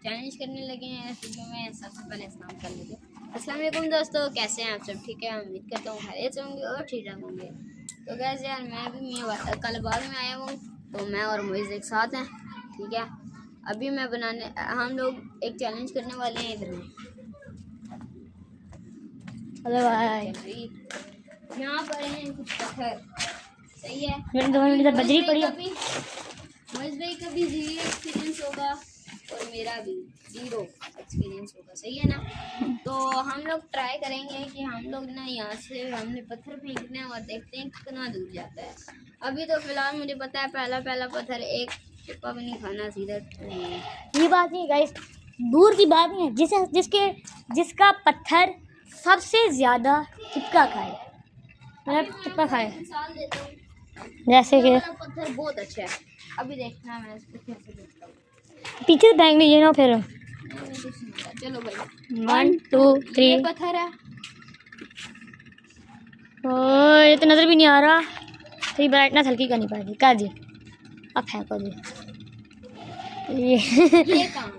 Challenge करने लगे हैं। तो मैं सबसे पहले स्नान कर लेते हैं। अस्सलाम वालेकुम दोस्तों, कैसे हैं आप सब? ठीक है, उम्मीद करता हूँ खैरियत से होंगे और ठीक ठाक होंगे। तो कैसे यार, मैं कल बाद में आया हूँ, तो मैं और मोइज़ एक साथ हैं। ठीक है, अभी हम लोग एक चैलेंज करने वाले हैं। इधर में हेलो भाई, यहाँ पर हैं कुछ पत्थर, सही है। बजरी पड़ी है। मोइज़ भाई का भी 0 एक्सपीरियंस होगा और मेरा भी 0 एक्सपीरियंस होगा, सही है ना। तो हम लोग ट्राई करेंगे कि हम लोग ना यहाँ से हमने पत्थर फेंकने हैं और देखते हैं कितना दूर जाता है। अभी तो फिलहाल मुझे पता है पहला पत्थर एक टिप्पा भी नहीं खाना, सीधा ये बात नहीं गाइस, दूर की बात नहीं है। जिसका पत्थर सबसे ज्यादा टिप्पा खाए, मतलब टिप्पा खाए। मिसाल देता हूँ, जैसे कि पत्थर बहुत अच्छा है। अभी देखना मैं इसको कैसे देखता हूँ। पीछे से फेंक लीजिए ना फिर। चलो भाई, 1 2 3। पत्थर है। ओह, ये तो नजर भी नहीं आ रहा। तो ब्राइटनेस हल्की करनी पड़ेगी। कर जी, अब फेंको जी। ये काम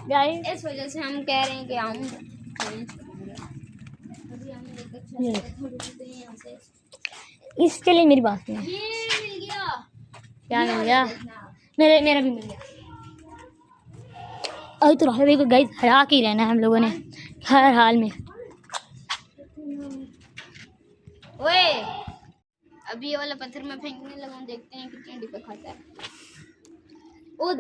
गाइस, इस वजह से हम कह रहे हैं कि हम अभी हम यहाँ से। इसके लिए मेरी बात नहीं। ये मिल गया। क्या मिल गया? मेरा भी मिल गया। अभी तो राहुल भाई को गाइस हरा के ही रहना है हम लोगों ने हर हाल में। ओए, अभी ये वाला पत्थर मैं फेंकने लगा, देखते हैं कितने टिप्पे खाता है। ओ,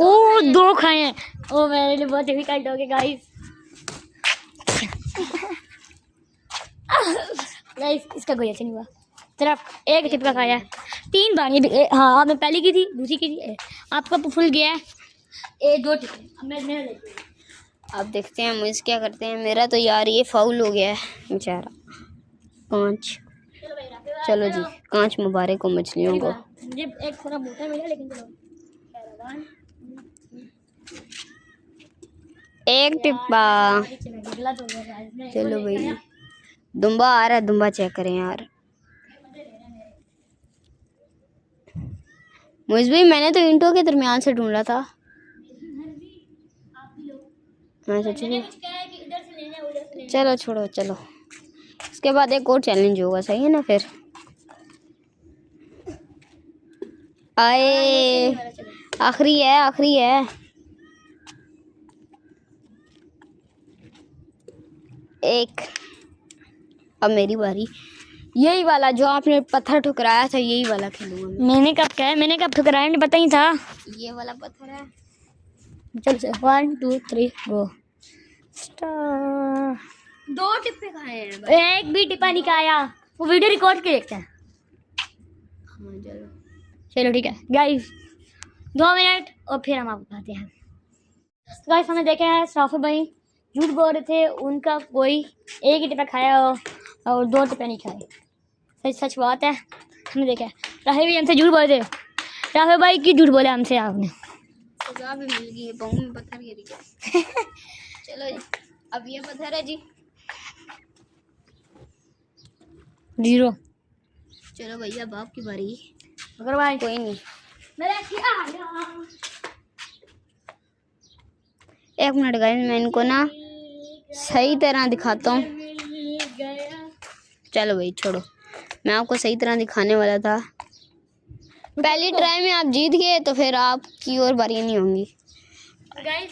2 खाए हैं। ओ, मेरे लिए बहुत डिफिकल्ट हो गया गाइस। गाइस, इसका कोई अच्छा नहीं हुआ। सिर्फ एक टिप्पा खाया है 3 बार। ये हाँ, मैं पहली की थी, दूसरी की थी। आपका फुल गया है। 2 टिप्पे। अब देखते हैं मुझे क्या करते हैं। मेरा तो यार ये फाउल हो गया है बेचारा। 5। चलो जी, 5 मुबारक हो मछलियों को। मुझे एक थोड़ा मोटा मिला, लेकिन चलो। 1 टिप्पा। चलो भाई, दुम्बा आ रहा है, दुम्बा चेक करें यार। मुझे भी, मैंने तो ईंटों के दरमियान से ढूंढा था। मैं सोची चलो छोड़ो, चलो इसके बाद एक और चैलेंज होगा, सही है ना। फिर आए, आखिरी है। एक, अब मेरी बारी। यही वाला जो आपने पत्थर ठुकराया था, यही वाला खेलूंगा। मैंने कब ठुकराया, मुझे पता ही था। ये वाला पत्थर है। चल 1 2 3 गो। 2 टिप्पे खाए हैं भाई। एक भी टिप्पा नहीं खाया। वो वीडियो रिकॉर्ड के देखते हैं। हाँ चलो ठीक है गाइस, 2 मिनट और फिर हम आपको बताते हैं। तो गाइस, हमने देखा है साफिर भाई झूठ बोल रहे थे। उनका कोई एक ही टिप्पा खाया हो और 2 टिप्पे नहीं खाए। सच बात है, हमने देखा है। राहुल भाई हमसे झूठ बोले थे। राहुल भाई की झूठ बोले हमसे आपने। सजा भी मिल गई है, पाँव में पत्थर गिर गया। चलो जी, अब ये पत्थर है जी 0। चलो भैया, अब आपकी बारी। अगर भाई कोई नहीं, एक मिनट गाइस, मैं इनको ना सही तरह दिखाता हूँ। चलो भाई छोड़ो, मैं आपको सही तरह दिखाने वाला था। पहली ट्राई में आप जीत गए, तो फिर आपकी और बारी नहीं होंगी।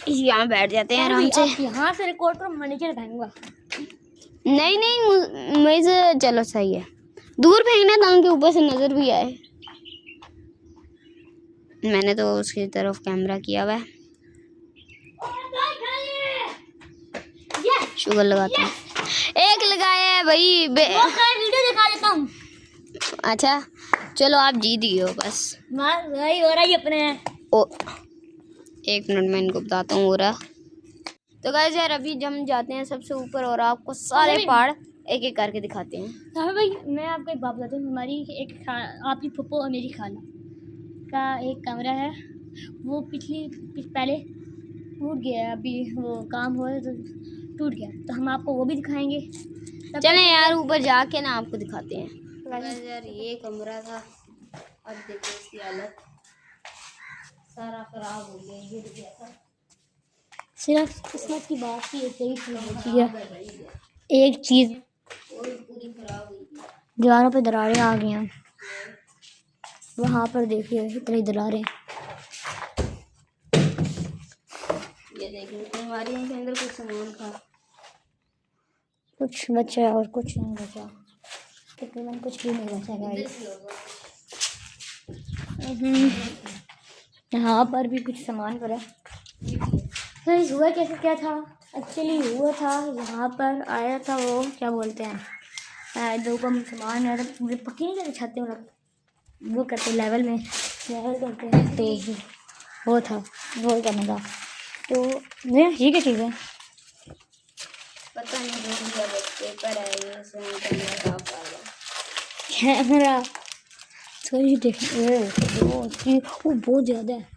यहाँ बैठ जाते हैं आराम से। यहाँ से रिकॉर्ड करो, मैं नीचे फेंकूंगा। नहीं, मुझे चलो सही है। दूर फेंकना ताकि ऊपर से नजर भी आए। मैंने तो उसकी तरफ कैमरा किया हुआ है। शुगर लगाता हूँ। एक लगाया है भाई। वीडियो दिखा देता हूँ। अच्छा चलो, आप जीत गए हो बस। वही हो रहा है अपने। ओ, 1 मिनट में इनको बताता हूँ हो रहा। तो गाइस यार, अभी हम जाते हैं सबसे ऊपर और आपको सारे पहाड़ एक एक करके दिखाते हैं। भाई, मैं आपको एक बात बताती हूँ। हमारी आपकी फुप्पो और मेरी खाला का एक कमरा है, वो पहले टूट गया है। अभी वो काम हो रहा है तो टूट गया, तो हम आपको वो भी दिखाएंगे। चलें यार, ऊपर जाके ना आपको दिखाते हैं। यार ये कमरा था, अब देखो इसकी हालत, सारा खराब हो गया, गिर गया था। सिर्फ किस्मत की बात ही ऐसे ही होती है। एक चीज़ और पूरी खराब हुई थी। दीवारों पे दरारें आ गई हैं। वहाँ पर देखिए इतनी दरारें। ये देखिए अलमारियों के अंदर कुछ सामान था। कुछ बचा है और कुछ नहीं बचा, तकरीबन कुछ भी नहीं बचा इधर गाइस। भी होगा। यहाँ पर भी कुछ सामान पड़ा है। गाइस हुआ कैसे क्या था, एक्चुअली हुआ था यहाँ पर आया था वो क्या बोलते हैं, दो कम सामान आया था, पूरे पक्की नहीं करते छाते मतलब वो करते लेवल में लेवल करते हैं, तो वो था रोल करने का। तो ये क्या चीज़ है, पता नहीं जो भी है, बस पेपर है ये इसमें कैमरा साफ कर दो। कैमरा सही देखिए वो बहुत ज़्यादा है।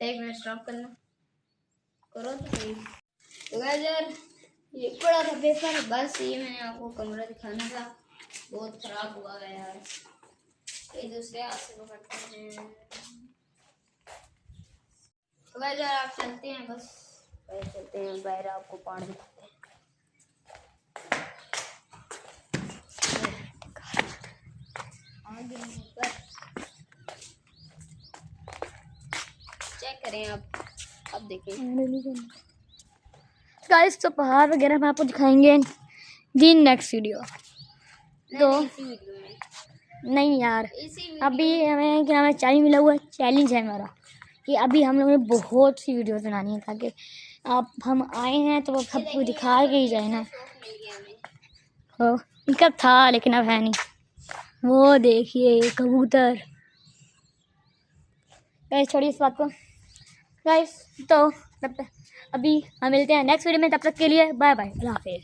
एक मिनट स्टॉप करना, करो तो सही। तो गाइस यार ये पड़ा था पेपर, बस ये मैंने आपको कमरा दिखाना था। बहुत खराब हुआ है यार, एक दूसरे हाथ से पकड़ते हैं। तो गाइस यार आप चलते हैं, बस बाहर चलते हैं, बाहर आपको पहाड़ दिखाते हैं। आगे ऊपर चेक करें आप देखें। गाइस तो पहाड़ वगैरह हम आपको दिखाएंगे दी नेक्स्ट वीडियो। तो इसी वीडियो में, नहीं यार इसी वीडियो अभी हमें क्या हमें चैलेंज मिला हुआ है, चैलेंज है हमारा कि अभी हम लोगों ने बहुत सी वीडियोस बनानी है ताकि आप हम आए हैं तो वो सबको दिखा के ही जाए ना। शौक मिल गया हमें। हो इनका था लेकिन अब है नहीं। वो देखिए कबूतर। गाइस छोड़िए इस बात को गाइस, तो अभी हम मिलते हैं नेक्स्ट वीडियो में, तब तक के लिए बाय बाय, अल्लाह हाफिज़।